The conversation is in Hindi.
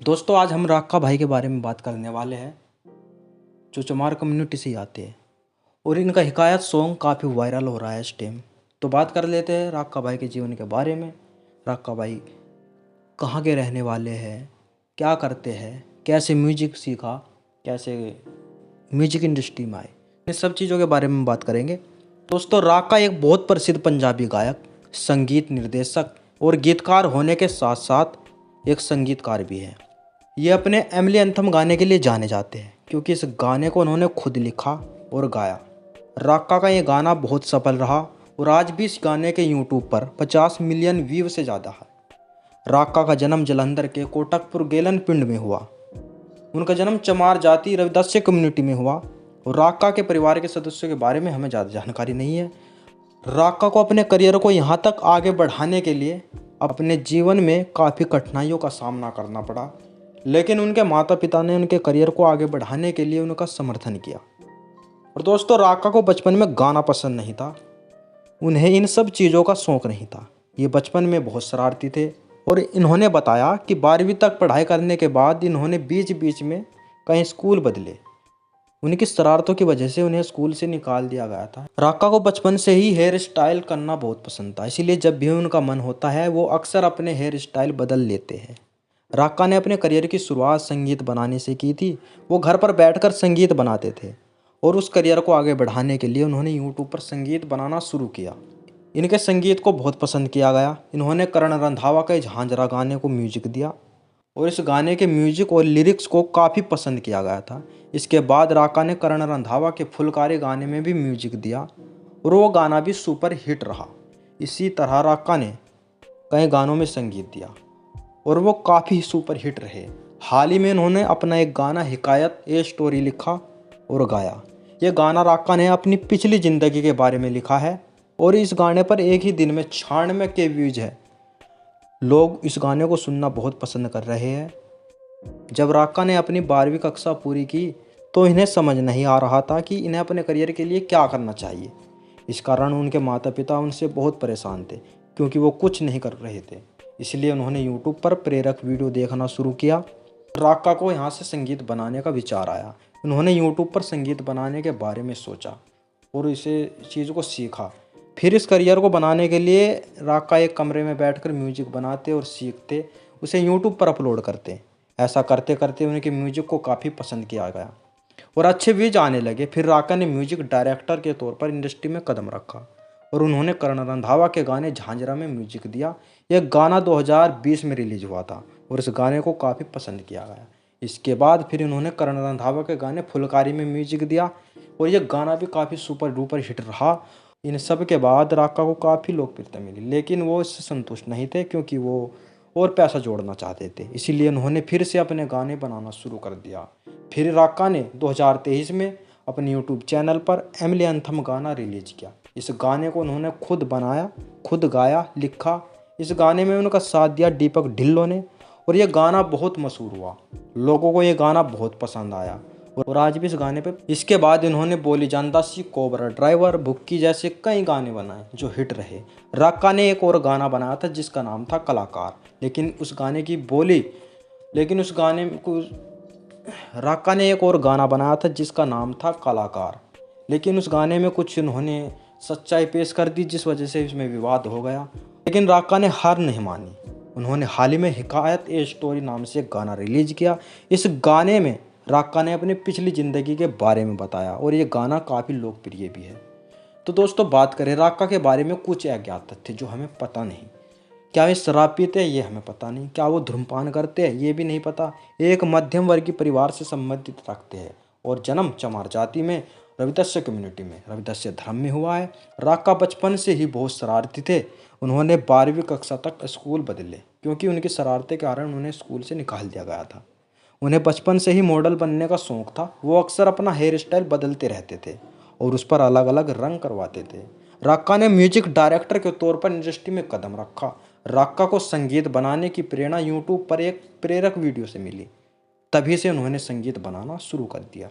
दोस्तों आज हम राक्का भाई के बारे में बात करने वाले हैं जो चमार कम्युनिटी से ही आते हैं और इनका हिकायत सॉन्ग काफ़ी वायरल हो रहा है इस टाइम। तो बात कर लेते हैं राक्का भाई के जीवन के बारे में। राक्का भाई कहाँ के रहने वाले हैं, क्या करते हैं, कैसे म्यूजिक सीखा, कैसे म्यूजिक इंडस्ट्री में आए, इन सब चीज़ों के बारे में बात करेंगे। दोस्तों राक्का एक बहुत प्रसिद्ध पंजाबी गायक, संगीत निर्देशक और गीतकार होने के साथ साथ एक संगीतकार भी है। ये अपने एमिली एंथम गाने के लिए जाने जाते हैं क्योंकि इस गाने को उन्होंने खुद लिखा और गाया। राक्का का ये गाना बहुत सफल रहा और आज भी इस गाने के यूट्यूब पर 50 मिलियन व्यू से ज़्यादा है। राक्का का जन्म जालंधर के कोटकपुर गेलन पिंड में हुआ। उनका जन्म चमार जाति रविदास्य कम्युनिटी में हुआ और राक्का के परिवार के सदस्यों के बारे में हमें ज़्यादा जानकारी नहीं है। राक्का को अपने करियर को यहाँ तक आगे बढ़ाने के लिए अपने जीवन में काफ़ी कठिनाइयों का सामना करना पड़ा, लेकिन उनके माता पिता ने उनके करियर को आगे बढ़ाने के लिए उनका समर्थन किया। और दोस्तों राक्का को बचपन में गाना पसंद नहीं था, उन्हें इन सब चीज़ों का शौक़ नहीं था। ये बचपन में बहुत शरारती थे और इन्होंने बताया कि 12वीं तक पढ़ाई करने के बाद इन्होंने बीच बीच में कहीं स्कूल बदले। उनकी शरारतों की वजह से उन्हें स्कूल से निकाल दिया गया था। राक्का को बचपन से ही हेयर स्टाइल करना बहुत पसंद था, इसीलिए जब भी उनका मन होता है वो अक्सर अपने हेयर स्टाइल बदल लेते हैं। राक्का ने अपने करियर की शुरुआत संगीत बनाने से की थी। वो घर पर बैठकर संगीत बनाते थे और उस करियर को आगे बढ़ाने के लिए उन्होंने यूट्यूब पर संगीत बनाना शुरू किया। इनके संगीत को बहुत पसंद किया गया। इन्होंने करण रंधावा के झांझरा गाने को म्यूजिक दिया और इस गाने के म्यूजिक और लिरिक्स को काफ़ी पसंद किया गया था। इसके बाद राक्का ने करण रंधावा के फुलकारी गाने में भी म्यूजिक दिया और वो गाना भी सुपर हिट रहा। इसी तरह राक्का ने कई गानों में संगीत दिया और वो काफ़ी सुपर हिट रहे। हाल ही में उन्होंने अपना एक गाना हिकायत ए स्टोरी लिखा और गाया। ये गाना राक्का ने अपनी पिछली ज़िंदगी के बारे में लिखा है और इस गाने पर एक ही दिन में 96 के व्यूज है। लोग इस गाने को सुनना बहुत पसंद कर रहे हैं। जब राक्का ने अपनी 12वीं कक्षा पूरी की तो इन्हें समझ नहीं आ रहा था कि इन्हें अपने करियर के लिए क्या करना चाहिए। इस कारण उनके माता पिता उनसे बहुत परेशान थे क्योंकि वो कुछ नहीं कर रहे थे। इसलिए उन्होंने यूट्यूब पर प्रेरक वीडियो देखना शुरू किया। राक्का को यहाँ से संगीत बनाने का विचार आया। उन्होंने यूट्यूब पर संगीत बनाने के बारे में सोचा और इसे चीज़ को सीखा। फिर इस करियर को बनाने के लिए राक्का एक कमरे में बैठकर म्यूजिक बनाते और सीखते, उसे यूट्यूब पर अपलोड करते। ऐसा करते करते उनके म्यूजिक को काफ़ी पसंद किया गया और अच्छे व्यूज आने लगे। फिर राक्का ने म्यूजिक डायरेक्टर के तौर पर इंडस्ट्री में कदम रखा और उन्होंने करण रंधावा के गाने झांझरा में म्यूजिक दिया। यह गाना 2020 में रिलीज हुआ था और इस गाने को काफ़ी पसंद किया गया। इसके बाद फिर उन्होंने करण रंधावा के गाने फुलकारी में म्यूजिक दिया और यह गाना भी काफ़ी सुपर डुपर हिट रहा। इन सब के बाद राक्का को काफ़ी लोकप्रियता मिली, लेकिन वो इससे संतुष्ट नहीं थे क्योंकि वो और पैसा जोड़ना चाहते थे। इसीलिए उन्होंने फिर से अपने गाने बनाना शुरू कर दिया। फिर राक्का ने 2023 में अपने यूट्यूब चैनल पर एमिली एंथम गाना रिलीज किया। इस गाने को उन्होंने खुद बनाया, खुद गाया, लिखा। इस गाने में उनका साथ दिया दीपक ढिल्लों ने और ये गाना बहुत मशहूर हुआ। लोगों को ये गाना बहुत पसंद आया और आज भी इस गाने पे। इसके बाद इन्होंने बोली जानदासी, कोबरा ड्राइवर, बुक्की जैसे कई गाने बनाए जो हिट रहे। राक्का ने एक और गाना बनाया था जिसका नाम था कलाकार, राक्का ने एक और गाना बनाया था जिसका नाम था कलाकार, लेकिन उस गाने में कुछ इन्होंने सच्चाई पेश कर दी जिस वजह से इसमें विवाद हो गया। लेकिन राक्का ने हार नहीं मानी। उन्होंने हाल ही में हिकायत ए स्टोरी नाम से एक गाना रिलीज किया। इस गाने में राक्का ने अपनी पिछली ज़िंदगी के बारे में बताया और ये गाना काफ़ी लोकप्रिय भी है। तो दोस्तों बात करें राक्का के बारे में कुछ अज्ञात तथ्य जो हमें पता नहीं। क्या वे शराब पीते हैं ये हमें पता नहीं। क्या वो धूम्रपान करते हैं ये भी नहीं पता। एक मध्यम वर्गीय परिवार से संबंधित रखते हैं और जन्म चमार जाति में रविदास्य कम्युनिटी में रविदास्य धर्म में हुआ है। राक्का बचपन से ही बहुत शरारती थे। उन्होंने 12वीं कक्षा तक स्कूल बदले क्योंकि उनकी शरारतें के कारण उन्हें स्कूल से निकाल दिया गया था। उन्हें बचपन से ही मॉडल बनने का शौक़ था। वो अक्सर अपना हेयर स्टाइल बदलते रहते थे और उस पर अलग अलग रंग करवाते थे। राक्का ने म्यूजिक डायरेक्टर के तौर पर इंडस्ट्री में कदम रखा। राक्का को संगीत बनाने की प्रेरणा यूट्यूब पर एक प्रेरक वीडियो से मिली, तभी से उन्होंने संगीत बनाना शुरू कर दिया।